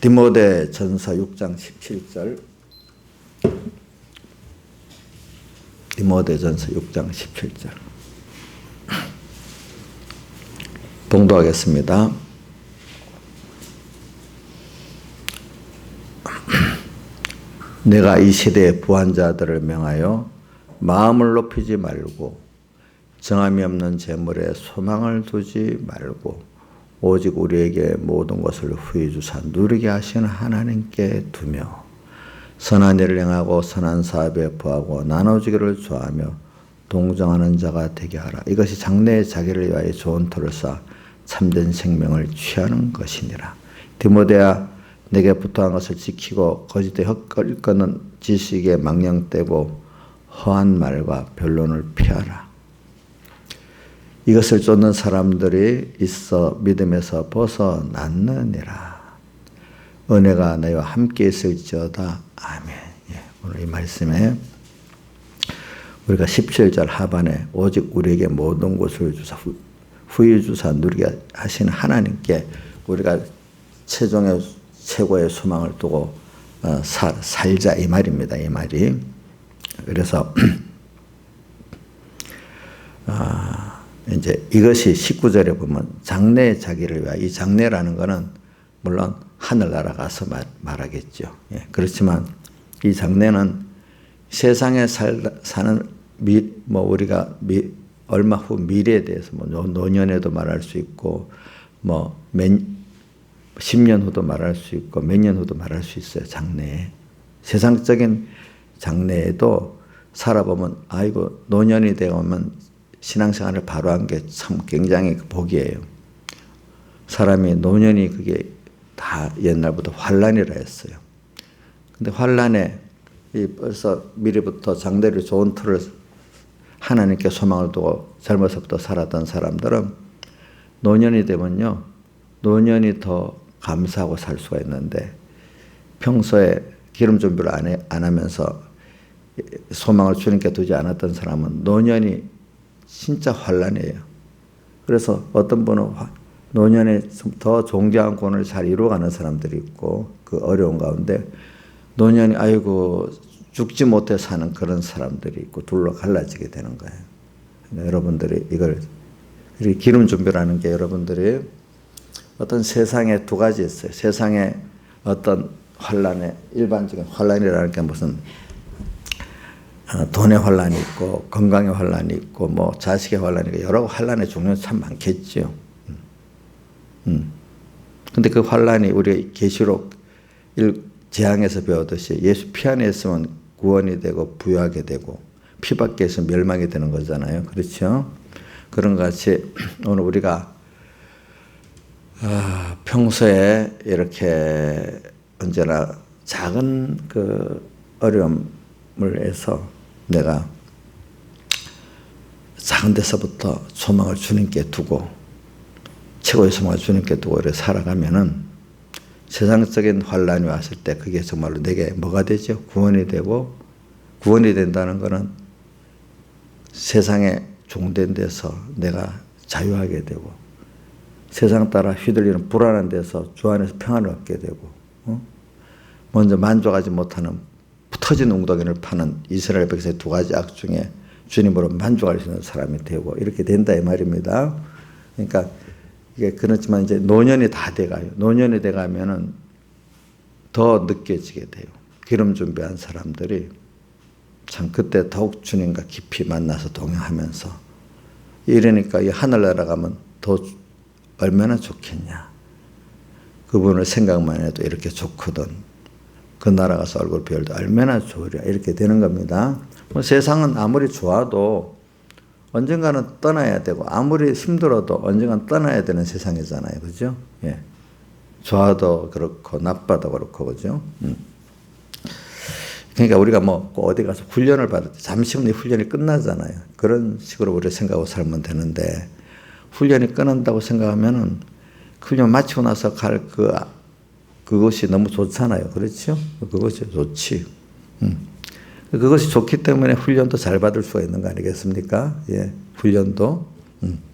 디모데 전서 6장 17절. 디모데 전서 6장 17절. 봉독하겠습니다. 내가 이 시대의 부한 자들을 명하여 마음을 높이지 말고 정함이 없는 재물에 소망을 두지 말고 오직 우리에게 모든 것을 후히 주사 누리게 하시는 하나님께 두며 선한 일을 행하고 선한 사업에 부하고 나눠주기를 좋아하며 동정하는 자가 되게 하라. 이것이 장래의 자기를 위하여 좋은 터를 쌓아 참된 생명을 취하는 것이니라. 디모데야, 내게 부탁한 것을 지키고 거짓에 헛거리는 지식에 망령되고 허한 말과 변론을 피하라. 이것을 쫓는 사람들이 있어 믿음에서 벗어났느니라. 은혜가 너희와 함께 있을지어다. 아멘. 오늘 이 말씀에 우리가 17절 하반에 오직 우리에게 모든 것을 주사 후히 주사 누리게 하시는 하나님께 우리가 최고의 소망을 두고 살자 이 말입니다. 이 말이. 그래서 이제 이것이 19절에 보면 장래의 자기를 위하여, 이 장래라는 것은 물론 하늘나라 가서 말하겠죠. 그렇지만 이 장래는 세상에 사는 우리가 얼마 후 미래에 대해서 노년에도 말할 수 있고 10년 후도 말할 수 있고 몇 년 후도 말할 수 있어요. 장래에. 세상적인 장래에도 살아보면 아이고 노년이 되면 신앙생활을 바로 한 게 참 굉장히 복이에요. 사람이 노년이 그게 다 옛날부터 환란이라 했어요. 근데 환란에 벌써 미리부터 장래를 좋은 틀을 하나님께 소망을 두고 젊어서부터 살았던 사람들은 노년이 되면요, 노년이 더 감사하고 살 수가 있는데 평소에 기름 준비를 안 하면서 소망을 주님께 두지 않았던 사람은 노년이 진짜 환란이에요. 그래서 어떤 분은 노년에 더 존귀한 구원을 잘 이루어가는 사람들이 있고 그 어려운 가운데 노년이 아이고 죽지 못해 사는 그런 사람들이 있고 둘로 갈라지게 되는 거예요. 그러니까 여러분들이 이걸 기름 준비라는 게 여러분들이 어떤 세상에 두 가지 있어요. 세상에 어떤 환란에 일반적인 환란이라는 게 무슨 돈의 환란이 있고 건강의 환란이 있고 자식의 환란이 있고 여러 환란의 종류는 참 많겠죠. 근데 그 환란이 우리 계시록 재앙에서 배우듯이 예수 피 안에 있으면 구원이 되고 부유하게 되고 피 밖에 있으면 멸망이 되는 거잖아요. 그렇죠? 그런 것 같이 오늘 우리가 평소에 이렇게 언제나 작은 그 어려움을 해서 내가 작은 데서부터 소망을 주님께 두고 최고의 소망을 주님께 두고 이렇게 살아가면은 세상적인 환란이 왔을 때 그게 정말로 내게 뭐가 되죠? 구원이 되고, 구원이 된다는 것은 세상에 종된 데서 내가 자유하게 되고 세상 따라 휘둘리는 불안한 데서 주 안에서 평안을 얻게 되고 먼저 만족하지 못하는 터진 웅덩이를 파는 이스라엘 백성의 두 가지 악 중에 주님으로 만족할 수 있는 사람이 되고 이렇게 된다 이 말입니다. 그러니까 이게 그렇지만 이제 노년이 다 돼가요. 노년이 돼가면은 더 느껴지게 돼요. 기름 준비한 사람들이 참 그때 더욱 주님과 깊이 만나서 동행하면서 이러니까 이 하늘나라 가면 더 얼마나 좋겠냐. 그분을 생각만 해도 이렇게 좋거든. 그 나라 가서 얼굴 비울도 얼마나 좋으랴. 이렇게 되는 겁니다. 세상은 아무리 좋아도 언젠가는 떠나야 되고 아무리 힘들어도 언젠가는 떠나야 되는 세상이잖아요. 그죠? 좋아도 그렇고 나빠도 그렇고 그죠? 그러니까 우리가 어디 가서 훈련을 받을 때 잠시 후에 훈련이 끝나잖아요. 그런 식으로 우리가 생각하고 살면 되는데 훈련이 끝난다고 생각하면은 훈련 마치고 나서 갈 그것이 너무 좋잖아요. 그렇죠? 그것이 좋지. 그것이 좋기 때문에 훈련도 잘 받을 수가 있는 거 아니겠습니까? 훈련도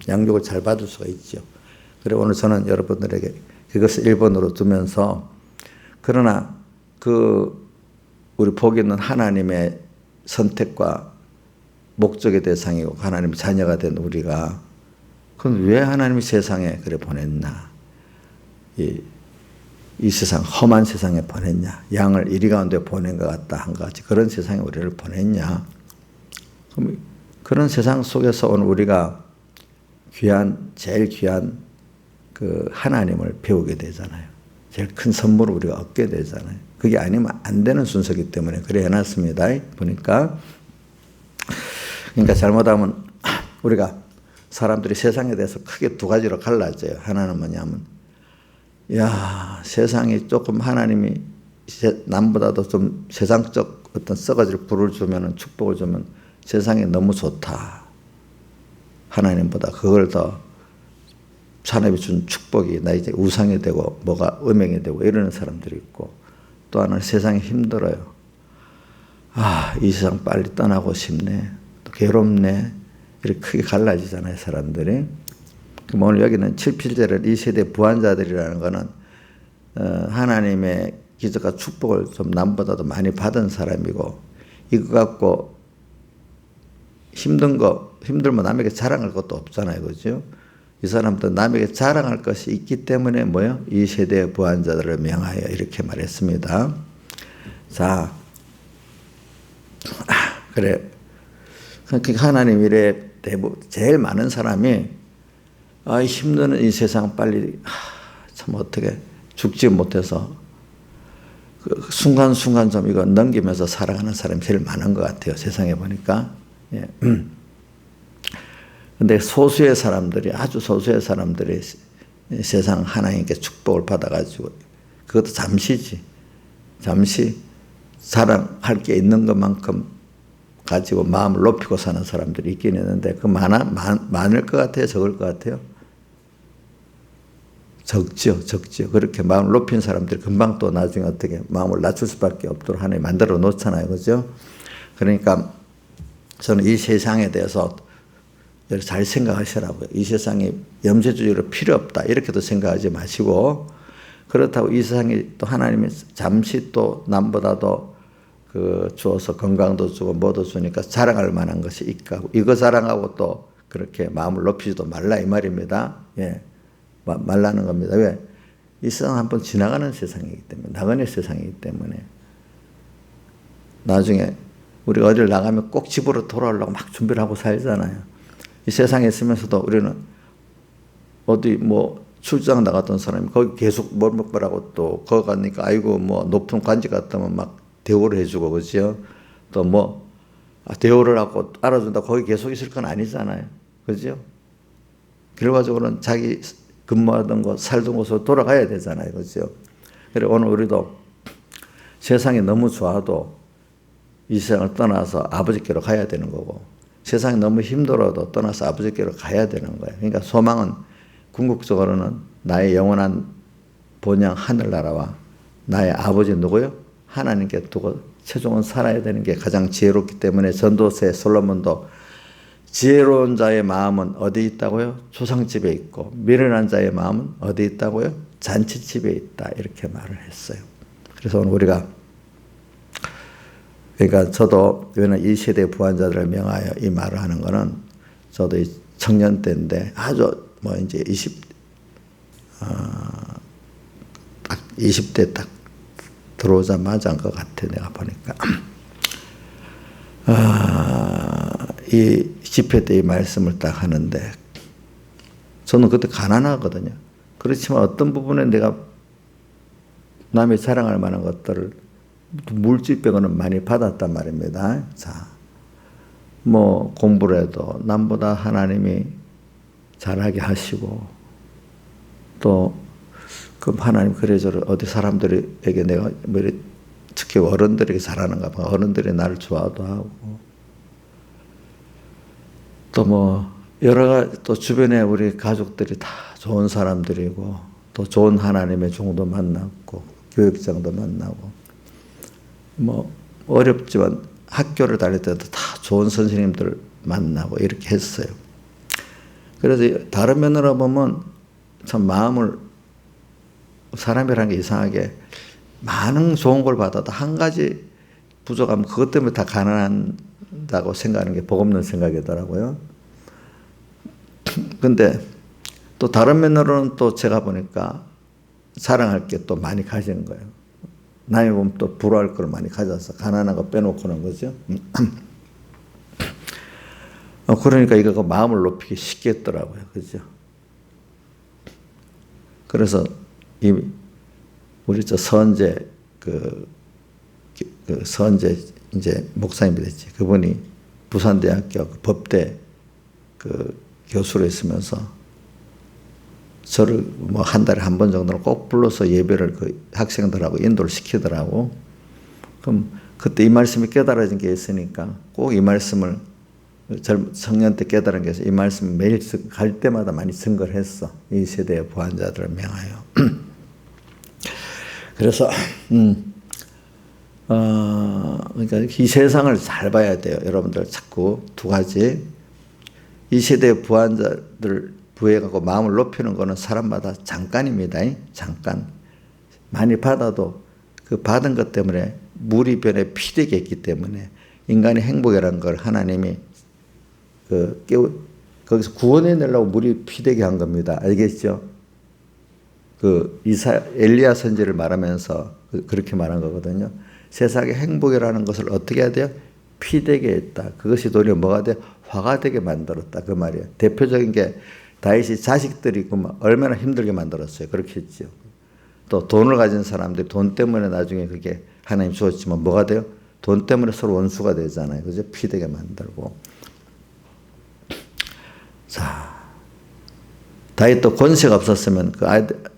양육을 잘 받을 수가 있죠. 그리고 오늘 저는 여러분들에게 이것을 1번으로 두면서 그러나 우리 복이 있는 하나님의 선택과 목적의 대상이고 하나님의 자녀가 된 우리가 그럼 왜 하나님이 세상에 그래 보냈나? 이 세상 험한 세상에 보냈냐? 양을 이리 가운데 보낸 것 같다 한 가지 그런 세상에 우리를 보냈냐? 그럼 그런 세상 속에서 오늘 우리가 제일 귀한 그 하나님을 배우게 되잖아요. 제일 큰 선물을 우리가 얻게 되잖아요. 그게 아니면 안 되는 순서이기 때문에 그래 해놨습니다. 보니까 그러니까 잘못하면 우리가 사람들이 세상에 대해서 크게 두 가지로 갈라져요. 하나는 뭐냐면 세상이 조금 하나님이 남보다도 좀 세상적 어떤 썩어질 불을 주면 축복을 주면 세상이 너무 좋다. 하나님보다 그걸 더 하나님이 준 축복이 나 이제 우상이 되고 뭐가 음행이 되고 이러는 사람들이 있고 또 하나는 세상이 힘들어요. 이 세상 빨리 떠나고 싶네. 또 괴롭네. 이렇게 크게 갈라지잖아요, 사람들이. 그럼 오늘 여기는 7, 8절을 이 세대 부한자들이라는 거는 하나님의 기적과 축복을 좀 남보다도 많이 받은 사람이고 이거 갖고 힘들면 남에게 자랑할 것도 없잖아요. 그죠? 이 사람도 남에게 자랑할 것이 있기 때문에 뭐요? 이 세대의 부한자들을 명하여 이렇게 말했습니다. 자, 그래. 하나님 일에 제일 많은 사람이 힘드는 이 세상 빨리 참 어떻게 죽지 못해서 그 순간순간 좀 이거 넘기면서 살아가는 사람이 제일 많은 것 같아요. 세상에 보니까. 예. 근데 소수의 사람들이 아주 소수의 사람들이 세상 하나님께 축복을 받아가지고 그것도 잠시지. 잠시 자랑할 게 있는 것만큼 가지고 마음을 높이고 사는 사람들이 있긴 있는데 그 많을 것 같아요? 적을 것 같아요? 적죠. 그렇게 마음을 높인 사람들이 금방 또 나중에 어떻게 마음을 낮출 수밖에 없도록 하나님 만들어 놓잖아요. 그죠? 그러니까 저는 이 세상에 대해서 잘 생각하시라고요. 이 세상에 염세주의로 필요 없다. 이렇게도 생각하지 마시고 그렇다고 이 세상에 또 하나님이 잠시 또 남보다도 주어서 건강도 주고 뭐도 주니까 자랑할 만한 것이 있고 이거 자랑하고 또 그렇게 마음을 높이지도 말라 이 말입니다. 예, 말라는 겁니다. 왜? 이 세상 한번 지나가는 세상이기 때문에 나그네 세상이기 때문에 나중에 우리가 어딜 나가면 꼭 집으로 돌아오려고 막 준비를 하고 살잖아요. 이 세상에 있으면서도 우리는 어디 출장 나갔던 사람이 거기 계속 뭐라고 또 거기 가니까 아이고 높은 관직 갔다면 막 대우를 해주고 그죠? 또 대우를 하고 알아준다 거기 계속 있을 건 아니잖아요. 그죠? 결과적으로는 자기 근무하던 곳 살던 곳으로 돌아가야 되잖아요. 그죠? 그리고 오늘 우리도 세상이 너무 좋아도 이 세상을 떠나서 아버지께로 가야 되는 거고 세상이 너무 힘들어도 떠나서 아버지께로 가야 되는 거예요. 그러니까 소망은 궁극적으로는 나의 영원한 본향 하늘나라와 나의 아버지 누구요? 하나님께 두고 최종은 살아야 되는 게 가장 지혜롭기 때문에 전도세 솔로몬도 지혜로운 자의 마음은 어디 있다고요? 조상집에 있고 미련한 자의 마음은 어디 있다고요? 잔치집에 있다 이렇게 말을 했어요. 그래서 오늘 우리가 그러니까 저도 이 세대 부한자들을 명하여 이 말을 하는 거는 저도 청년 때인데 아주 이제 20대 딱 들어오자마자 한 것 같아 내가 보니까 이 집회 때 이 말씀을 딱 하는데 저는 그때 가난하거든요. 그렇지만 어떤 부분에 내가 남이 자랑할 만한 것들을 물질 빼고는 많이 받았단 말입니다. 자, 공부를 해도 남보다 하나님이 잘하게 하시고 또 그 하나님 그래저래 어디 사람들에게 내가 특히 어른들에게 잘하는가 봐. 어른들이 나를 좋아도 하고 또 여러 가지 또 주변에 우리 가족들이 다 좋은 사람들이고 또 좋은 하나님의 종도 만났고 교육장도 만나고 어렵지만 학교를 다닐 때도 다 좋은 선생님들 만나고 이렇게 했어요. 그래서 다른 면으로 보면 참 마음을 사람이라는 게 이상하게 많은 좋은 걸 받아도 한 가지 부족하면 그것 때문에 다 가난하다고 생각하는 게 복 없는 생각이더라고요. 근데 또 다른 면으로는 또 제가 보니까 자랑할 게 또 많이 가지는 거예요. 남이 보면 또 부러워할 걸 많이 가져서 가난한 거 빼놓고는 거죠. 그러니까 이거 마음을 높이기 쉽게 했더라고요. 그죠? 그래서 우리 선제 선제 이제 목사님이 됐지. 그분이 부산대학교 법대 교수로 있으면서 저를 뭐 한 달에 한 번 정도는 꼭 불러서 예배를 학생들하고 인도를 시키더라고. 그럼 그때 이 말씀이 깨달아진 게 있으니까 꼭 이 말씀을 청년 때 깨달은 게 있어. 이 말씀 매일 갈 때마다 많이 증거를 했어. 이 세대의 부한자들을 명하여. 그래서 그러니까 이 세상을 잘 봐야 돼요. 여러분들 자꾸 두 가지. 이 세대의 부한자들 부해가고 마음을 높이는 거는 사람마다 잠깐입니다. 잠깐. 많이 받아도 그 받은 것 때문에 물이 변해 피되게 했기 때문에 인간의 행복이라는 걸 하나님이 거기서 구원해내려고 물이 피되게 한 겁니다. 알겠죠? 엘리야 선지를 말하면서 그렇게 말한 거거든요. 세상의 행복이라는 것을 어떻게 해야 돼요? 피되게 했다. 그것이 도리어 뭐가 돼? 화가 되게 만들었다. 그 말이에요. 대표적인 게 다윗이 자식들이 얼마나 힘들게 만들었어요. 그렇게 했죠. 또 돈을 가진 사람들이 돈 때문에 나중에 그게 하나님 주었지만 뭐가 돼요? 돈 때문에 서로 원수가 되잖아요. 그죠? 피되게 만들고. 자, 다윗도 권세가 없었으면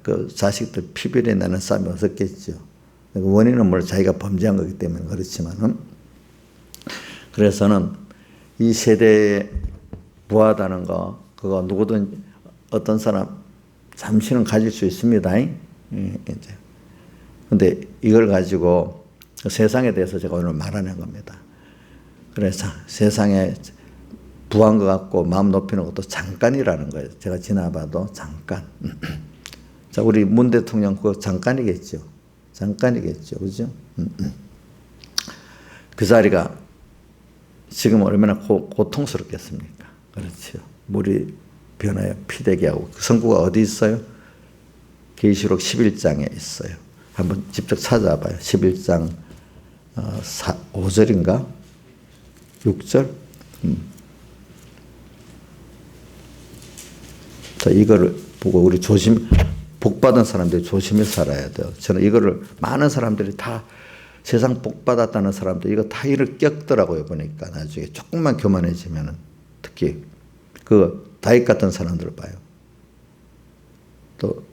그 자식들 피비린내 나는 싸움이 없었겠죠. 원인은 물론 자기가 범죄한 거기 때문에 그렇지만은. 그래서는 이 세대에 부하다는 거, 그거 누구든 어떤 사람 잠시는 가질 수 있습니다. 이제. 근데 이걸 가지고 세상에 대해서 제가 오늘 말하는 겁니다. 그래서 세상에 부한 것 같고 마음 높이는 것도 잠깐이라는 거예요. 제가 지나봐도 잠깐. 자, 우리 문 대통령 그거 잠깐이겠죠. 잠깐이겠죠. 그죠? 그 자리가 지금 얼마나 고통스럽겠습니까? 그렇죠. 물이 변하여 피되게 하고. 그 성구가 어디 있어요? 계시록 11장에 있어요. 한번 직접 찾아봐요. 11장 5절인가? 6절? 자, 이거를 보고 우리 복받은 사람들이 조심히 살아야 돼요. 저는 이거를 많은 사람들이 다 세상 복받았다는 사람들 이거 다 이를 겪더라고요. 보니까 나중에 조금만 교만해지면은 특히 다윗 같은 사람들을 봐요. 또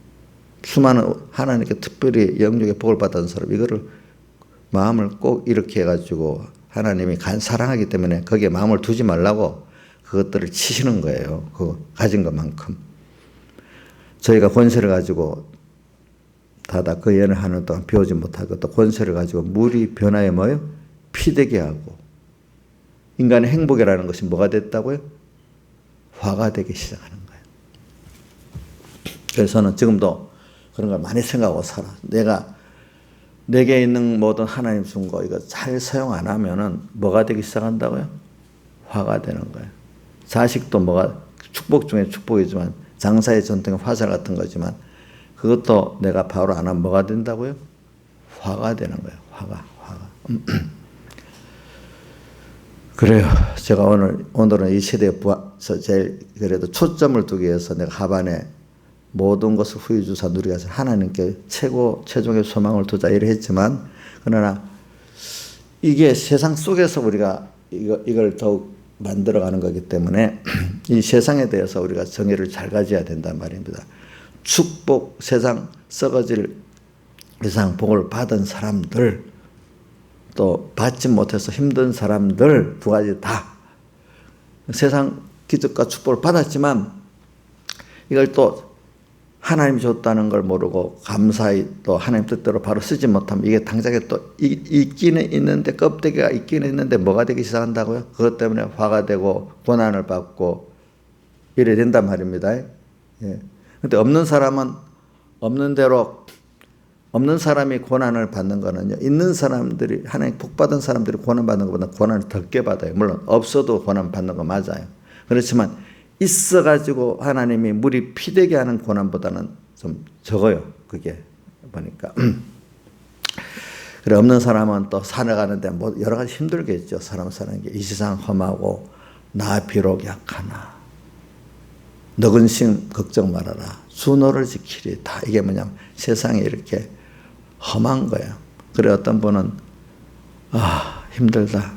수많은 하나님께 특별히 영적의 복을 받은 사람 이거를 마음을 꼭 이렇게 해가지고 하나님이 사랑하기 때문에 거기에 마음을 두지 말라고 그것들을 치시는 거예요. 그 가진 것만큼. 저희가 권세를 가지고 다다 그 예언을 하는 동안 배우지 못하고 또 권세를 가지고 물이 변화에 뭐예요? 피되게 하고 인간의 행복이라는 것이 뭐가 됐다고요? 화가 되기 시작하는 거예요. 그래서 저는 지금도 그런 걸 많이 생각하고 살아. 내게 있는 모든 하나님 준 거 이거 잘 사용 안 하면은 뭐가 되기 시작한다고요? 화가 되는 거예요. 자식도 축복 중에 축복이지만 장사의 전통의 화살 같은 거지만 그것도 내가 바로 안 하면 뭐가 된다고요? 화가 되는 거예요. 화가. 그래요. 제가 오늘은 이 세대에 부하서 제일 그래도 초점을 두기 위해서 내가 하반에 모든 것을 후히 주사 누리게 하셔서 하나님께 최종의 소망을 두자 이래 했지만 그러나 이게 세상 속에서 우리가 이걸 더욱 만들어가는 거기 때문에 이 세상에 대해서 우리가 정의를 잘 가져야 된단 말입니다. 축복, 세상 썩어질 세상 복을 받은 사람들 또 받지 못해서 힘든 사람들 두 가지 다 세상 기적과 축복을 받았지만 이걸 또 하나님이 줬다는 걸 모르고 감사히 또 하나님 뜻대로 바로 쓰지 못하면 이게 당장에 또 있기는 있는데 껍데기가 있기는 있는데 뭐가 되기 시작한다고요? 그것 때문에 화가 되고 고난을 받고 이래 된단 말입니다. 예. 근데 없는 사람은 없는 대로 없는 사람이 고난을 받는 거는요, 있는 사람들이, 하나님 복 받은 사람들이 고난 받는 것보다 고난을 적게 받아요. 물론 없어도 고난 받는 거 맞아요. 그렇지만 있어가지고 하나님이 물이 피되게 하는 고난보다는 좀 적어요. 그게 보니까. 그래, 없는 사람은 또 살아가는데 뭐 여러 가지 힘들겠죠. 사람 사는 게. 이 세상 험하고 나 비록 약하나 너근 심 걱정 말아라. 주 너를 지키리. 다 이게 뭐냐면 세상에 이렇게 험한 거예요. 그래, 어떤 분은 힘들다.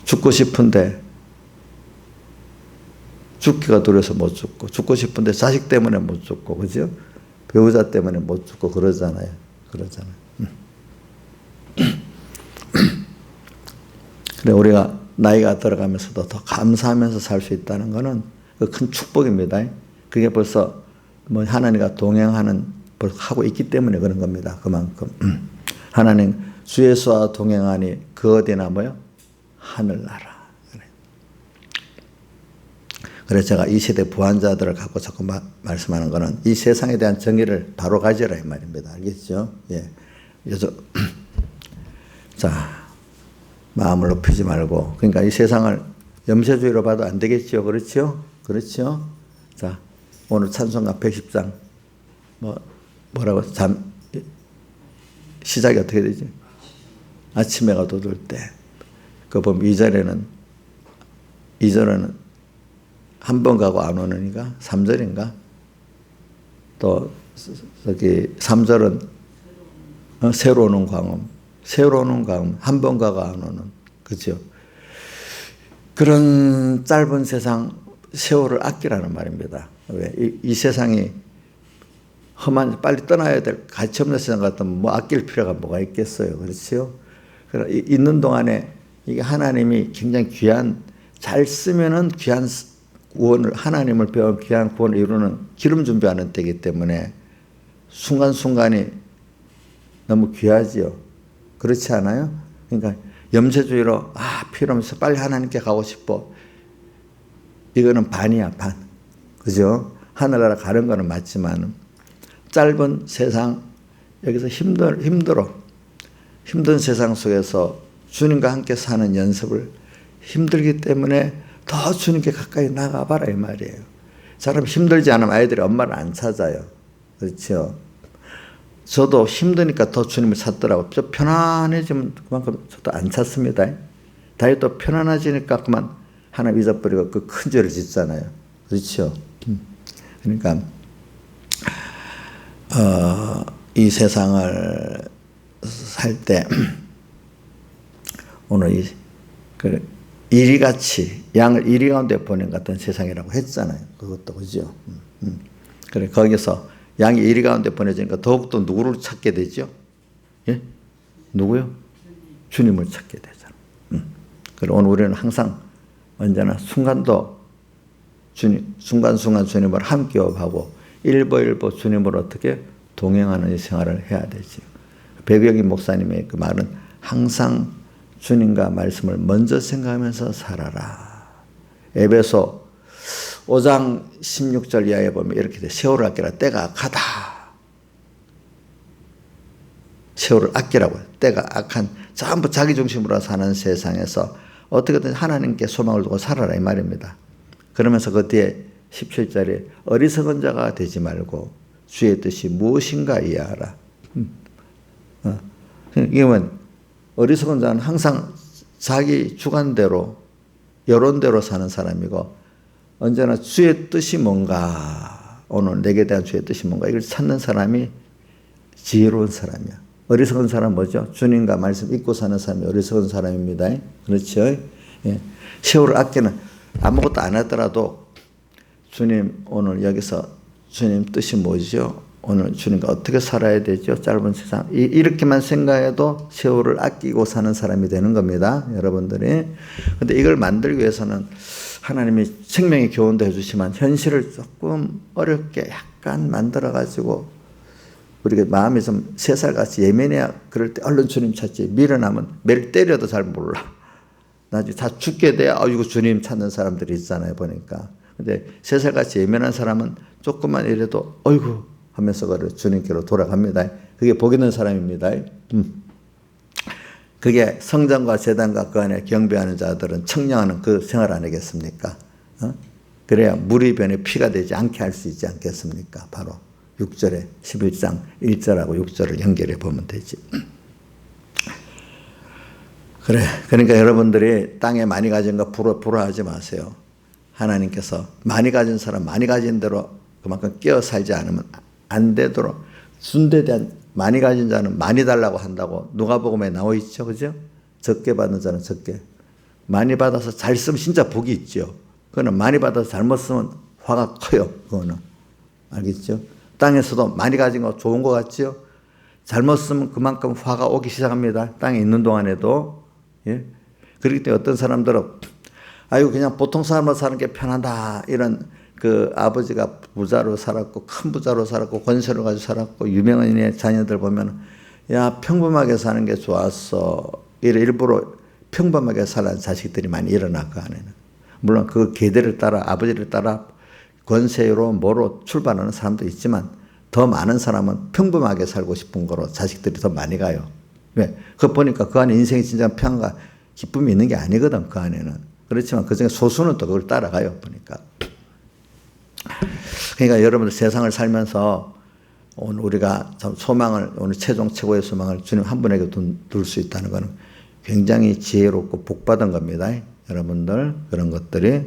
죽고 싶은데 죽기가 두려워서 못 죽고, 죽고 싶은데 자식 때문에 못 죽고, 그죠? 배우자 때문에 못 죽고 그러잖아요. 그래, 우리가 나이가 들어가면서도 더 감사하면서 살 수 있다는 것은 그 큰 축복입니다. 그게 벌써 뭐 하나님과 동행하는 하고 있기 때문에 그런 겁니다. 그만큼 하나님 주 예수와 동행하니 그 어디나 뭐요? 하늘나라. 그래서 제가 이 시대 부한자들을 갖고 자꾸 말씀하는 것은 이 세상에 대한 정의를 바로 가지라 이 말입니다. 알겠죠? 예. 그래서 자, 마음을 높이지 말고, 그러니까 이 세상을 염세주의로 봐도 안 되겠죠. 그렇죠? 자, 오늘 찬송가 110장 뭐라고 시작이 어떻게 되지? 아침 해가 돋을 때. 그 보면 2절에는 한 번 가고 안 오느니까 3절인가? 또 저기 3절은 새로 오는 광음, 한 번 가고 안 오는, 그죠? 그런 짧은 세상 세월을 아끼라는 말입니다. 왜? 이 세상이 험한, 빨리 떠나야 될 가치 없는 세상 같으면 뭐 아낄 필요가 뭐가 있겠어요. 그렇죠? 있는 동안에 이게 하나님이 굉장히 귀한, 잘 쓰면은 귀한 구원을, 하나님을 배운 귀한 구원을 이루는 기름 준비하는 때이기 때문에 순간순간이 너무 귀하지요. 그렇지 않아요? 그러니까 염세주의로 필요 없어 빨리 하나님께 가고 싶어. 이거는 반이야, 반. 그죠? 하늘나라 가는 거는 맞지만 짧은 세상, 여기서 힘든 세상 속에서 주님과 함께 사는 연습을 힘들기 때문에 더 주님께 가까이 나가봐라 이 말이에요. 사람 힘들지 않으면 아이들이 엄마를 안 찾아요. 그렇죠? 저도 힘드니까 더 주님을 찾더라고요. 좀 편안해지면 그만큼 저도 안 찾습니다. 다이어트 편안해지니까 그만 하나님 잊어버리고 그 큰 죄를 짓잖아요. 그렇죠? 그러니까 이 세상을 살 때 오늘 이리같이 양을 이리 가운데 보낸 같은 세상이라고 했잖아요. 그것도 그죠? 그래, 거기서 양이 이리 가운데 보내지니까 더욱더 누구를 찾게 되죠? 예? 누구요? 주님을 찾게 되잖아요. 그래, 오늘 우리는 항상 언제나 순간순간 주님을 함께 하고 일보일보 주님으로 어떻게 동행하는 이 생활을 해야 되지. 백영희 목사님의 그 말은 항상 주님과 말씀을 먼저 생각하면서 살아라. 에베소 5장 16절 이하에 보면 이렇게 돼. 세월을 아끼라. 때가 악하다. 세월을 아끼라고요. 때가 악한, 전부 자기 중심으로 사는 세상에서 어떻게든 하나님께 소망을 두고 살아라 이 말입니다. 그러면서 그 뒤에 17절에 어리석은 자가 되지 말고 주의 뜻이 무엇인가 이해하라. 이건 어리석은 자는 항상 자기 주관대로, 여론대로 사는 사람이고 언제나 주의 뜻이 뭔가, 오늘 내게 대한 주의 뜻이 뭔가 이걸 찾는 사람이 지혜로운 사람이야. 어리석은 사람은 뭐죠? 주님과 말씀 잊고 사는 사람이 어리석은 사람입니다. 그렇죠? 예. 세월을 아끼는, 아무것도 안 하더라도 주님 오늘 여기서 주님 뜻이 뭐죠? 오늘 주님과 어떻게 살아야 되죠? 짧은 세상. 이렇게만 생각해도 세월을 아끼고 사는 사람이 되는 겁니다. 여러분들이. 근데 이걸 만들기 위해서는 하나님이 생명의 교훈도 해주시지만 현실을 조금 어렵게 약간 만들어가지고 우리가 마음이 좀 새살같이 예민해야 그럴 때 얼른 주님 찾지. 미련하면 매일 때려도 잘 몰라. 나중에 다 죽게 돼야 이거 주님 찾는 사람들이 있잖아요. 보니까. 근데 새살같이 예민한 사람은 조금만 이래도 어이구 하면서 그 주님께로 돌아갑니다. 그게 복 있는 사람입니다. 그게 성전과 제단과 그 안에 경배하는 자들은 청량하는 그 생활 아니겠습니까? 그래야 물이 변해 피가 되지 않게 할 수 있지 않겠습니까? 바로 6절에 11장 1절하고 6절을 연결해 보면 되지. 그래. 그러니까 여러분들이 땅에 많이 가진 거 부러워하지 마세요. 하나님께서 많이 가진 사람 많이 가진 대로 그만큼 끼어 살지 않으면 안 되도록 순대에 대한 많이 가진 자는 많이 달라고 한다고 누가복음에 나와 있죠. 그죠? 적게 받는 자는 적게. 많이 받아서 잘 쓰면 진짜 복이 있죠. 그거는 많이 받아서 잘못 쓰면 화가 커요. 그거는. 알겠죠? 땅에서도 많이 가진 거 좋은 거 같죠? 잘못 쓰면 그만큼 화가 오기 시작합니다. 땅에 있는 동안에도. 예? 그렇기 때문에 어떤 사람들은 아이고 그냥 보통 사람으로 사는 게 편하다. 이런 그 아버지가 부자로 살았고 큰 부자로 살았고 권세를 가지고 살았고 유명인의 자녀들 보면 야 평범하게 사는 게 좋았어. 일부러 평범하게 살아는 자식들이 많이 일어나 그 안에는. 물론 그 계대를 따라 아버지를 따라 권세로 뭐로 출발하는 사람도 있지만 더 많은 사람은 평범하게 살고 싶은 거로 자식들이 더 많이 가요. 왜? 그거 보니까 그 안에 인생이 진짜 평안과 기쁨이 있는 게 아니거든 그 안에는. 그렇지만 그 중에 소수는 또 그걸 따라가요 보니까. 그러니까 여러분들 세상을 살면서 오늘 우리가 소망을 오늘 최종 최고의 소망을 주님 한 분에게 둘 수 있다는 것은 굉장히 지혜롭고 복받은 겁니다. 여러분들 그런 것들이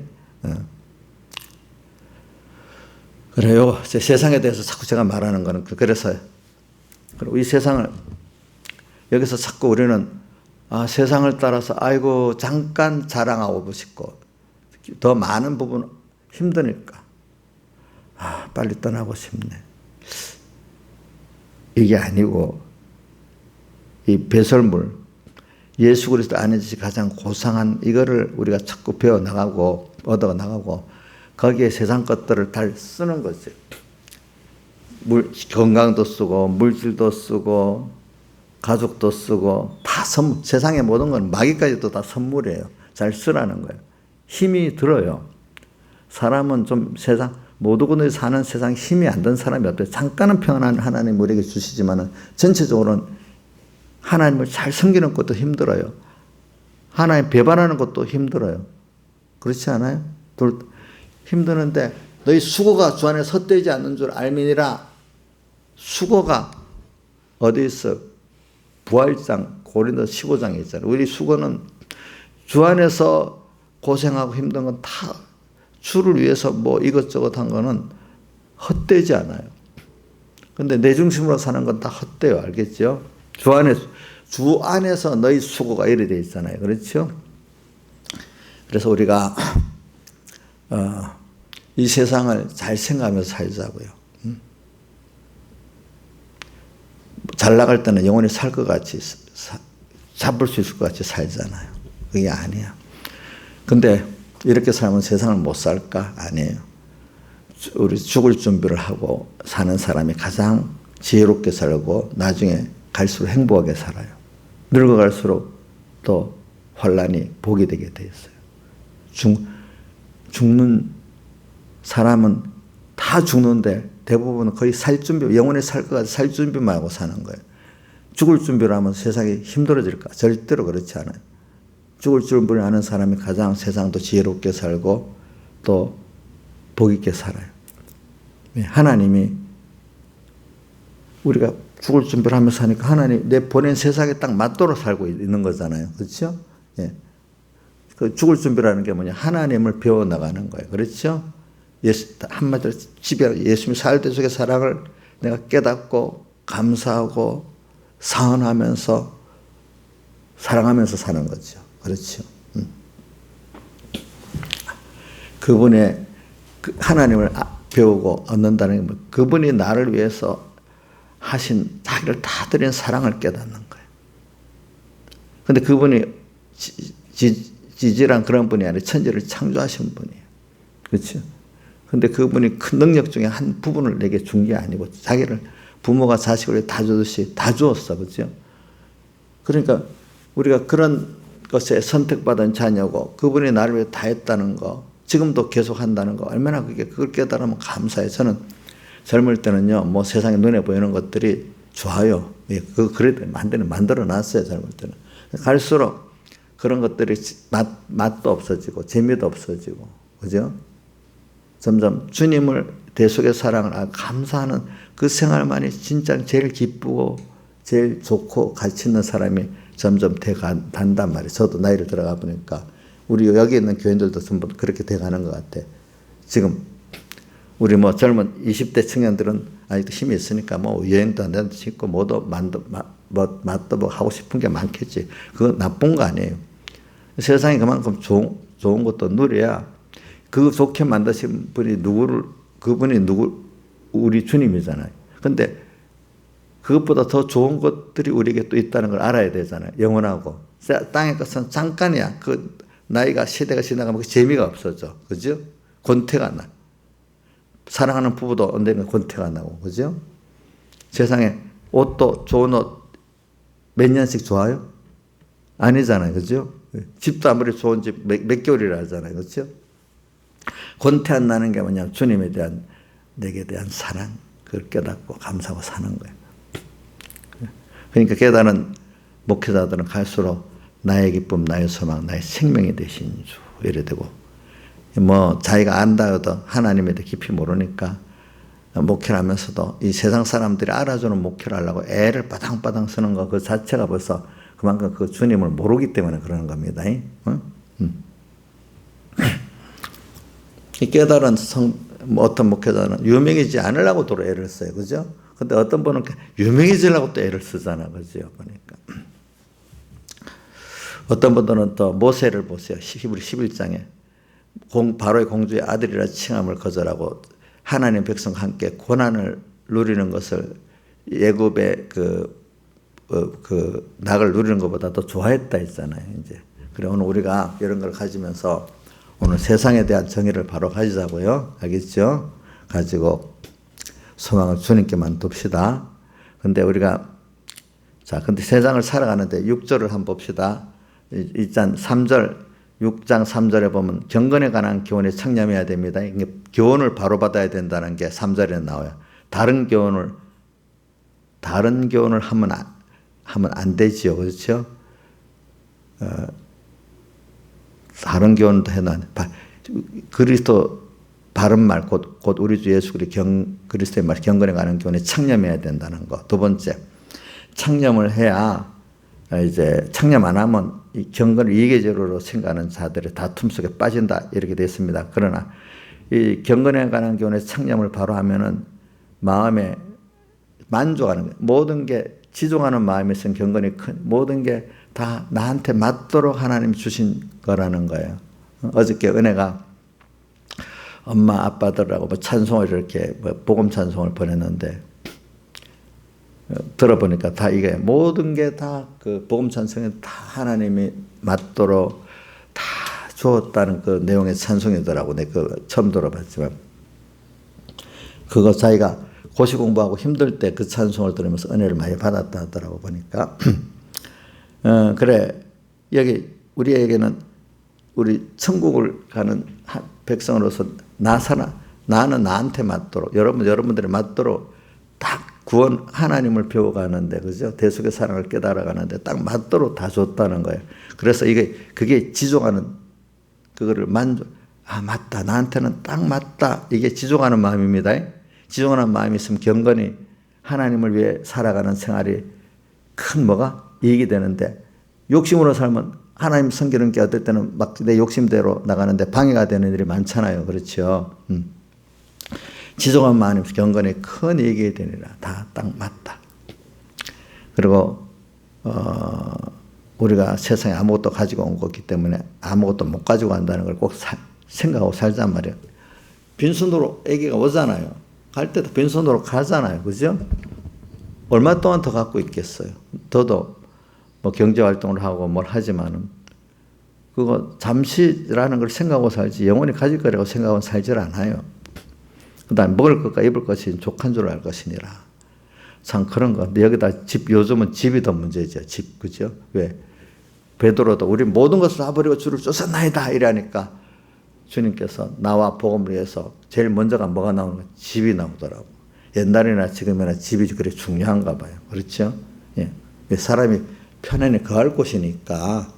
그래요. 세상에 대해서 자꾸 제가 말하는 거는 그래서 그리고 이 세상을 여기서 자꾸 우리는 세상을 따라서 아이고 잠깐 자랑하고 싶고 더 많은 부분 힘드니까 빨리 떠나고 싶네. 이게 아니고 이 배설물 예수 그리스도 안에서 가장 고상한 이거를 우리가 자꾸 배워나가고 얻어나가고 거기에 세상 것들을 다 쓰는 거죠. 건강도 쓰고 물질도 쓰고 가족도 쓰고 다 선물. 세상의 모든 건 마귀까지도 다 선물이에요. 잘 쓰라는 거예요. 힘이 들어요. 사람은 좀 세상 모두가 사는 세상 힘이 안 든 사람이 없대요. 잠깐은 평안한 하나님 우리에게 주시지만은 전체적으로는 하나님을 잘 섬기는 것도 힘들어요. 하나님 배반하는 것도 힘들어요. 그렇지 않아요? 힘드는데 너희 수고가 주 안에 헛되지 않는 줄 알미니라. 수고가 어디 있어? 부활장 고린도 15장에 있잖아요. 우리 수고는 주 안에서 고생하고 힘든 건 다 주를 위해서 뭐 이것저것 한 거는 헛되지 않아요. 근데 내 중심으로 사는 건 다 헛돼요. 알겠죠? 주 안에서 너희 수고가 이래 돼 있잖아요. 그렇죠? 그래서 우리가 이 세상을 잘 생각하면서 살자고요. 잘 나갈 때는 영원히 살 것 같이 잡을 수 있을 것 같이 살잖아요. 그게 아니야. 근데 이렇게 살면 세상을 못 살까? 아니에요. 우리 죽을 준비를 하고 사는 사람이 가장 지혜롭게 살고 나중에 갈수록 행복하게 살아요. 늙어갈수록 또 환란이 복이 되게 돼 있어요. 죽는 사람은 다 죽는데 대부분은 거의 살 준비, 영원히 살 것 같아 살 준비만 하고 사는 거예요. 죽을 준비를 하면 세상이 힘들어질까? 절대로 그렇지 않아요. 죽을 준비를 하는 사람이 가장 세상도 지혜롭게 살고 또 복 있게 살아요. 하나님이 우리가 죽을 준비를 하면서 하니까 하나님 내 보낸 세상에 딱 맞도록 살고 있는 거잖아요. 그렇죠? 예. 그 죽을 준비라는 게 뭐냐? 하나님을 배워나가는 거예요. 그렇죠? 한마디로 예수님 사역대 속의 사랑을 내가 깨닫고 감사하고 사언하면서 사랑하면서 사는 거죠. 그렇죠. 그분의 하나님을 배우고 얻는다는 게 뭐 그분이 나를 위해서 하신 자기를 다 드린 사랑을 깨닫는 거예요. 그런데 그분이 지질한 그런 분이 아니라 천지를 창조하신 분이에요. 그렇죠? 근데 그분이 큰 능력 중에 한 부분을 내게 준 게 아니고 자기를 부모가 자식을 다 주듯이 다 주었어. 그렇죠? 그러니까 우리가 그런 것에 선택받은 자녀고 그분이 나를 위해 다 했다는 거 지금도 계속 한다는 거 얼마나 그걸 깨달으면 감사해요. 저는 젊을 때는요, 뭐 세상에 눈에 보이는 것들이 좋아요. 예, 그래도 만들어 놨어요, 젊을 때는. 갈수록 그런 것들이 맛도 없어지고, 재미도 없어지고, 그죠? 점점 주님을 대속의 사랑을 감사하는 그 생활만이 진짜 제일 기쁘고, 제일 좋고, 가치 있는 사람이 점점 단단 말이에요. 저도 나이를 들어가 보니까, 우리 여기 있는 교인들도 전부 그렇게 돼가는 것 같아. 지금, 우리 뭐 젊은 20대 청년들은 아직도 힘이 있으니까 뭐 여행도 안 되는데 싶고, 맛도 뭐 하고 싶은 게 많겠지. 그거 나쁜 거 아니에요. 세상에 그만큼 좋은 것도 누려야 그 좋게 만드신 분이 그분이 우리 주님이잖아요. 근데 그것보다 더 좋은 것들이 우리에게 또 있다는 걸 알아야 되잖아요. 영원하고. 땅의 것은 잠깐이야. 그 나이가, 시대가 지나가면 그 재미가 없어져. 그죠? 권태가 나. 사랑하는 부부도 언젠가 권태가 나고. 그죠? 세상에 옷도 좋은 옷 몇 년씩 좋아요? 아니잖아요. 그죠? 집도 아무리 좋은 집 몇 개월이라 하잖아요. 그죠? 권태 안 나는 게 뭐냐면 주님에 대한, 내게 대한 사랑. 그걸 깨닫고 감사하고 사는 거예요. 그러니까 깨달은 목회자들은 갈수록 나의 기쁨, 나의 소망, 나의 생명이 되신 주 이래 되고, 뭐 자기가 안다 해도 하나님에 대해 깊이 모르니까 목회를 하면서도 이 세상 사람들이 알아주는 목회를 하려고 애를 빠당빠당 쓰는 거 그 자체가 벌써 그만큼 그 주님을 모르기 때문에 그러는 겁니다. 이 깨달은 어떤 목회자는 유명해지지 않으려고 도로 애를 써요. 그죠? 근데 어떤 분은 유명해지려고 또 애를 쓰잖아. 그죠? 보니까. 어떤 분들은 또 모세를 보세요. 히브리 11장에. 바로의 공주의 아들이라 칭함을 거절하고 하나님 백성과 함께 고난을 누리는 것을 예굽의 그 낙을 누리는 것보다 더 좋아했다 했잖아요. 이제. 그래, 오늘 우리가 이런 걸 가지면서 오늘 세상에 대한 정의를 바로 가지자고요. 알겠죠? 가지고 소망을 주님께만 둡시다. 근데 근데 세상을 살아가는데 6절을 한번 봅시다. 일단 6장 3절에 보면 경건에 관한 교훈에 청렴해야 됩니다. 이게 교훈을 바로 받아야 된다는 게 3절에 나와요. 다른 교훈을 하면 안 되지요. 그렇죠? 다른 교훈도 해놔. 그리스도 바른 말, 곧 우리 주 예수 그리스도의 말, 경건에 관한 교훈에 청렴해야 된다는 거. 두 번째, 청렴을 해야 이제 청렴 안 하면 이 경건을 이계적으로 생각하는 자들의 다툼 속에 빠진다 이렇게 되어 있습니다. 그러나 이 경건에 관한 교훈에 청렴을 바로 하면은 마음에 만족하는 거예요. 모든 게 지종하는 마음이 있으면 경건이 모든 게 다 나한테 맞도록 하나님이 주신 거라는 거예요. 어저께 은혜가 엄마 아빠들하고 뭐 찬송을 이렇게 복음 찬송을 보냈는데 들어보니까 다 이게 모든 게 다 그 복음 찬송에 다 하나님이 맞도록 다 주었다는 그 내용의 찬송이더라고. 내가 처음 들어봤지만 그거 자기가 고시 공부하고 힘들 때 그 찬송을 들으면서 은혜를 많이 받았다 하더라고 보니까 그래 여기 우리에게는 우리 천국을 가는 백성으로서 나는 나한테 맞도록 여러분들이 맞도록 딱 구원 하나님을 배워가는데 그죠? 대속의 사랑을 깨달아가는데 딱 맞도록 다 줬다는 거예요. 그래서 그게 지종하는 그거를 맞다 나한테는 딱 맞다 이게 지종하는 마음입니다. 지종하는 마음이 있으면 경건히 하나님을 위해 살아가는 생활이 큰 이익이 되는데 욕심으로 살면 하나님 섬기는 게 어떨 때는 막 내 욕심대로 나가는데 방해가 되는 일이 많잖아요. 그렇죠? 지종한 마음이 경건에 큰 이익이 되니라. 다 딱 맞다. 그리고 우리가 세상에 아무것도 가지고 온 거기 때문에 아무것도 못 가지고 간다는 걸 꼭 생각하고 살잔 말이에요. 빈손으로 아기가 오잖아요. 갈 때도 빈손으로 가잖아요. 그죠? 얼마 동안 더 갖고 있겠어요. 저도 뭐 경제활동을 하고 뭘 하지만은 그거 잠시라는 걸 생각하고 살지 영원히 가질 거라고 생각하고 살질 않아요. 그 다음에 먹을 것과 입을 것이 족한 줄 알 것이니라. 참 그런 거. 근데 여기다 요즘은 집이 더 문제죠. 집, 그죠? 왜? 베드로도 우리 모든 것을 다 버리고 주를 쫓았나이다. 이러니까 주님께서 나와 복음을 위해서 제일 먼저가 뭐가 나오는 거예요? 집이 나오더라고. 옛날이나 지금이나 집이 그래 중요한가 봐요. 그렇죠? 예. 사람이 편안히 거할 곳이니까.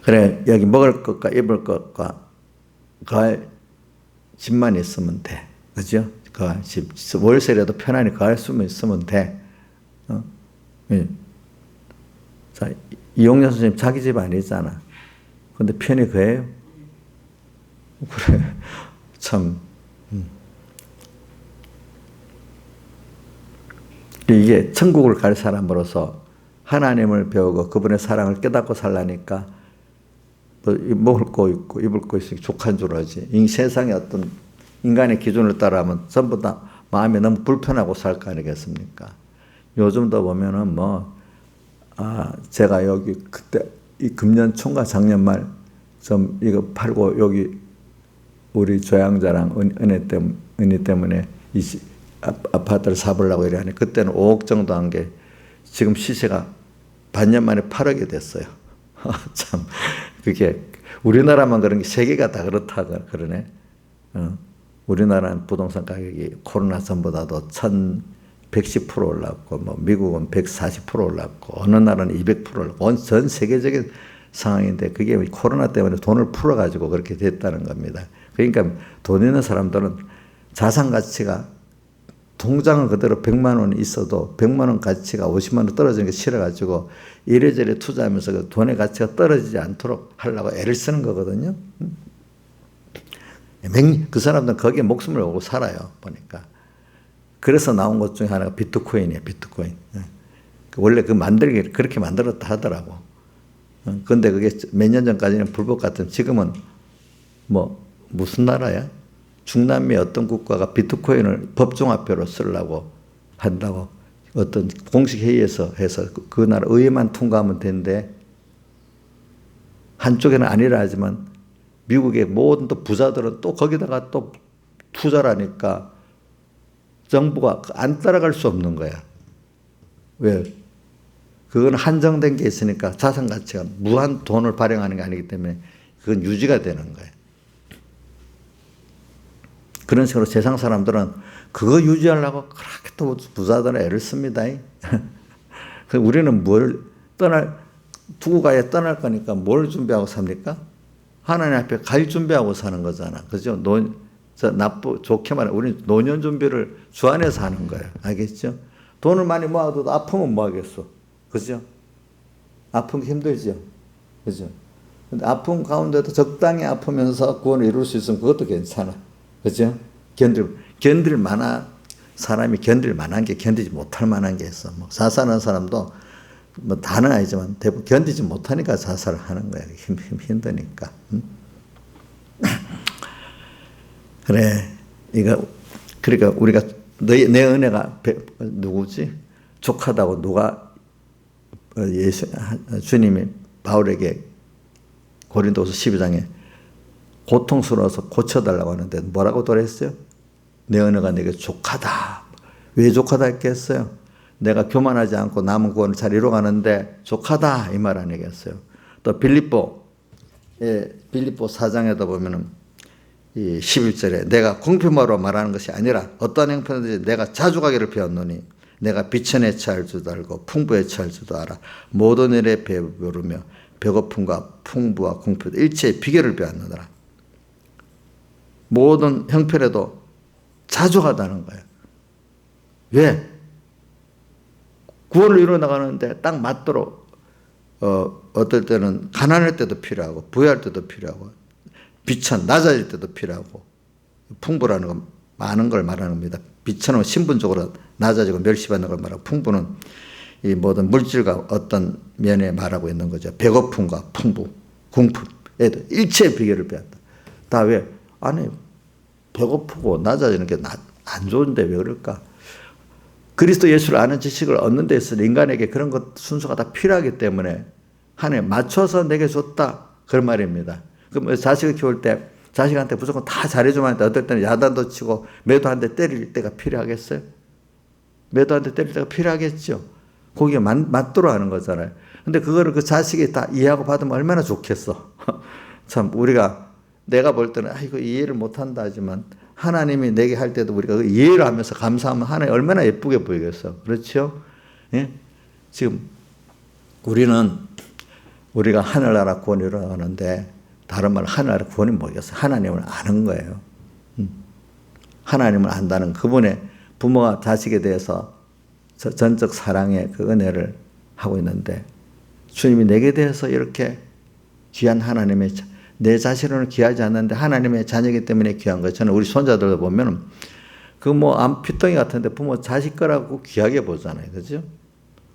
그래, 여기 먹을 것과 입을 것과 거할 집만 있으면 돼. 그죠? 거할 집. 월세라도 편안히 거할 수만 있으면 돼. 예. 자, 이용렬 선생님 자기 집 아니잖아. 근데 편히 거해요? 그래. 참. 이게 천국을 갈 사람으로서 하나님을 배우고 그분의 사랑을 깨닫고 살라니까 먹을 거 있고 입을 거 있으니 족한 줄 알지. 이 세상의 어떤 인간의 기준을 따라하면 전부 다 마음이 너무 불편하고 살 거 아니겠습니까? 요즘도 보면은 제가 여기 그때 이 금년 초인가 작년 말 좀 이거 팔고 여기 우리 조양자랑 은혜 때문에 이 아파트를 사보려고 이러니 그때는 5억 정도 한 게 지금 시세가 반년 만에 8억이 됐어요. 참 그게 우리나라만 그런 게 세계가 다 그렇다 그러네. 우리나라는 부동산 가격이 코로나 전보다도 1,110% 올랐고 뭐 미국은 140% 올랐고 어느 나라는 200% 올랐고 전 세계적인 상황인데 그게 코로나 때문에 돈을 풀어가지고 그렇게 됐다는 겁니다. 그러니까 돈 있는 사람들은 자산 가치가 통장은 그대로 100만 원이 있어도 100만 원 가치가 50만 원 떨어지는 게 싫어가지고 이래저래 투자하면서 그 돈의 가치가 떨어지지 않도록 하려고 애를 쓰는 거거든요. 그 사람들은 거기에 목숨을 걸고 살아요. 보니까. 그래서 나온 것 중에 하나가 비트코인이에요. 비트코인. 원래 그 만들기 그렇게 만들었다 하더라고. 근데 그게 몇 년 전까지는 불법 같은 지금은 뭐 무슨 나라야? 중남미 어떤 국가가 비트코인을 법정화폐로 쓰려고 한다고 어떤 공식 회의에서 해서 그 나라 의회만 통과하면 된대. 한쪽에는 아니라 하지만 미국의 모든 또 부자들은 또 거기다가 또 투자를 하니까 정부가 안 따라갈 수 없는 거야. 왜? 그건 한정된 게 있으니까 자산 가치가 무한 돈을 발행하는 게 아니기 때문에 그건 유지가 되는 거예요. 그런 식으로 세상 사람들은 그거 유지하려고 그렇게 또 부자들은 애를 씁니다. 우리는 두고 가야 떠날 거니까 뭘 준비하고 삽니까? 하나님 앞에 갈 준비하고 사는 거잖아. 그죠? 좋게 말하면 우리는 노년 준비를 주 안에서 하는 거예요. 알겠죠? 돈을 많이 모아도 아프면 뭐 하겠어? 그죠? 아프면 힘들죠? 그죠? 근데 아픔 가운데도 적당히 아프면서 구원을 이룰 수 있으면 그것도 괜찮아. 그죠? 사람이 견딜 만한 게 견디지 못할 만한 게 있어. 뭐 자살하는 사람도 뭐 다는 아니지만 대부분 견디지 못하니까 자살을 하는 거야. 힘드니까. 그래. 그러니까 우리가 내 은혜가 누구지? 족하다고 누가 주님이 바울에게 고린도서 12장에 고통스러워서 고쳐달라고 하는데 뭐라고 그랬어요? 내 은혜가 내게 족하다. 왜 족하다 했겠어요? 내가 교만하지 않고 남은 구원을 잘 이루어가는데 족하다 이 말 아니겠어요? 또 빌립보 4장에도 보면은 이 11절에 내가 공표마로 말하는 것이 아니라 어떠한 형편이든지 내가 자주 가기를 배웠노니 내가 비천에 처할 줄도 알고 풍부에 처할 줄도 알아. 모든 일에 배부르며 배고픔과 풍부와 공표 일체의 비결을 배웠느니라. 모든 형편에도 자주 가다는 거예요. 왜? 구원을 이루어 나가는데 딱 맞도록 어떨 때는 가난할 때도 필요하고 부유할 때도 필요하고 비천 낮아질 때도 필요하고 풍부라는 건 많은 걸 말하는 겁니다. 비천은 신분적으로 낮아지고 멸시받는 걸 말하고 풍부는 이 모든 물질과 어떤 면에 말하고 있는 거죠. 배고픔과 풍부, 공품에도 일체의 비결을 배웠다. 다 왜? 아니 배고프고 낮아지는 게 안 좋은데 왜 그럴까? 그리스도 예수를 아는 지식을 얻는 데 있어서 인간에게 그런 것 순서가 다 필요하기 때문에 하나님 맞춰서 내게 줬다. 그런 말입니다. 그럼 자식을 키울 때 자식한테 무조건 다 잘해주면 하는데 어떨 때는 야단도 치고 매도 한 대 때릴 때가 필요하겠어요? 매도 한 대 때릴 때가 필요하겠죠. 거기에 맞도록 하는 거잖아요. 근데 그거를 그 자식이 다 이해하고 받으면 얼마나 좋겠어. 참 우리가 내가 볼 때는 이거 이해를 못한다 하지만 하나님이 내게 할 때도 우리가 이해를 하면서 감사하면 하나님 얼마나 예쁘게 보이겠어. 그렇죠? 예? 지금 우리가 하늘나라 구원이라고 하는데 다른 말로 하늘나라 구원이 뭐겠어요? 하나님을 아는 거예요. 하나님을 안다는 그분의 부모가 자식에 대해서 전적 사랑의 그 은혜를 하고 있는데 주님이 내게 대해서 이렇게 귀한 하나님의 내 자신은 귀하지 않는데 하나님의 자녀이기 때문에 귀한 거예요. 저는 우리 손자들도 보면은 그 피덩이 같은데 부모 자식 거라고 귀하게 보잖아요. 그죠?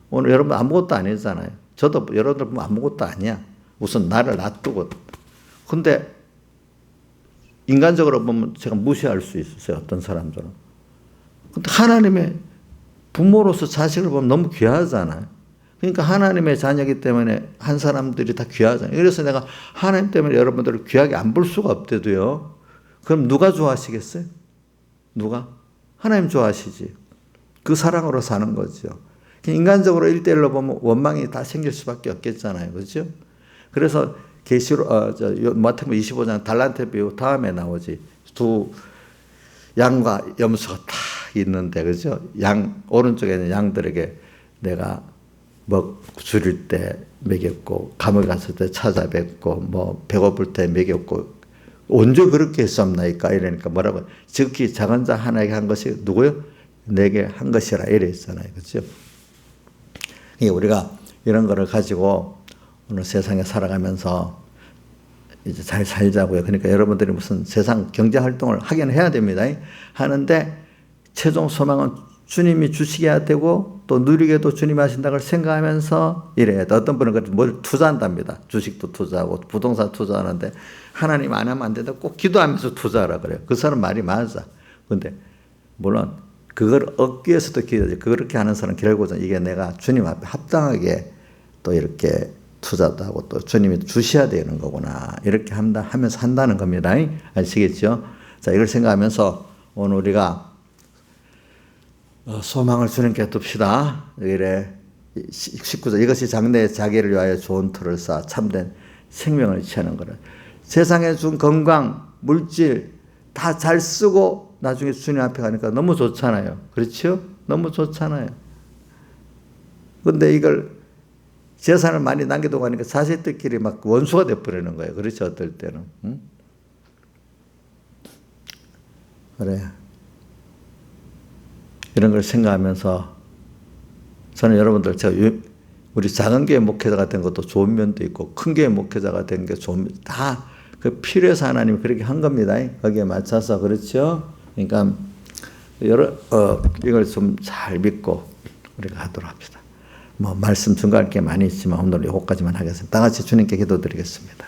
오늘 여러분 아무것도 아니잖아요. 저도 여러분들 보면 아무것도 아니야. 우선 나를 놔두고. 근데 인간적으로 보면 제가 무시할 수 있어요. 어떤 사람들은. 근데 하나님의 부모로서 자식을 보면 너무 귀하잖아요. 그러니까 하나님의 자녀이기 때문에 한 사람들이 다 귀하잖아요. 그래서 내가 하나님 때문에 여러분들을 귀하게 안 볼 수가 없대도요. 그럼 누가 좋아하시겠어요? 누가? 하나님 좋아하시지. 그 사랑으로 사는 거죠. 인간적으로 1대1로 보면 원망이 다 생길 수밖에 없겠잖아요. 그렇죠? 그래서 마태복음 25장 달란트 비유 다음에 나오지. 두 양과 염소가 딱 있는데, 그죠? 오른쪽에 있는 양들에게 내가 줄일 때 먹였고, 감옥에 갔을 때 찾아뵙고, 배고플 때 먹였고, 언제 그렇게 했었나이까? 이러니까 뭐라고, 즉히 작은 자 하나에게 한 것이 누구요? 내게 한 것이라 이래 있잖아요. 그죠? 우리가 이런 거를 가지고 오늘 세상에 살아가면서 이제 잘 살자고요. 그러니까 여러분들이 무슨 세상 경제 활동을 하긴 해야 됩니다. 하는데 최종 소망은 주님이 주시게 되고 또 누리게도 주님이 하신다는 걸 생각하면서 이래야 돼. 어떤 분은 뭘 투자한답니다. 주식도 투자하고 부동산 투자하는데 하나님 안 하면 안 된다. 꼭 기도하면서 투자하라 그래요. 그 사람 말이 맞아. 근데 물론 그걸 얻기 위해서도 기도하지. 그렇게 하는 사람 결국은 이게 내가 주님 앞에 합당하게 또 이렇게 투자도 하고 또 주님이 주셔야 되는 거구나. 이렇게 하면서 한다는 겁니다. 아시겠죠? 자, 이걸 생각하면서 오늘 우리가 소망을 주님께 둡시다. 이래 19절 이것이 장래의 자기를 위하여 좋은 터를 쌓아 참된 생명을 취하는 거라. 세상에 준 건강, 물질 다 잘 쓰고 나중에 주님 앞에 가니까 너무 좋잖아요. 그렇죠? 너무 좋잖아요. 근데 이걸 재산을 많이 남겨두고 가니까 자식들끼리 막 원수가 돼버리는 거예요. 그렇죠? 어떨 때는. 응? 그래. 이런 걸 생각하면서 저는 여러분들 우리 작은 교회 목회자가 된 것도 좋은 면도 있고 큰 교회 목회자가 된 게 좋은 면 다 그 필요해서 하나님이 그렇게 한 겁니다. 거기에 맞춰서. 그렇죠? 그러니까 이걸 좀 잘 믿고 우리가 하도록 합시다. 말씀 중간에 게 많이 있지만 오늘 요거까지만 하겠습니다. 다 같이 주님께 기도드리겠습니다.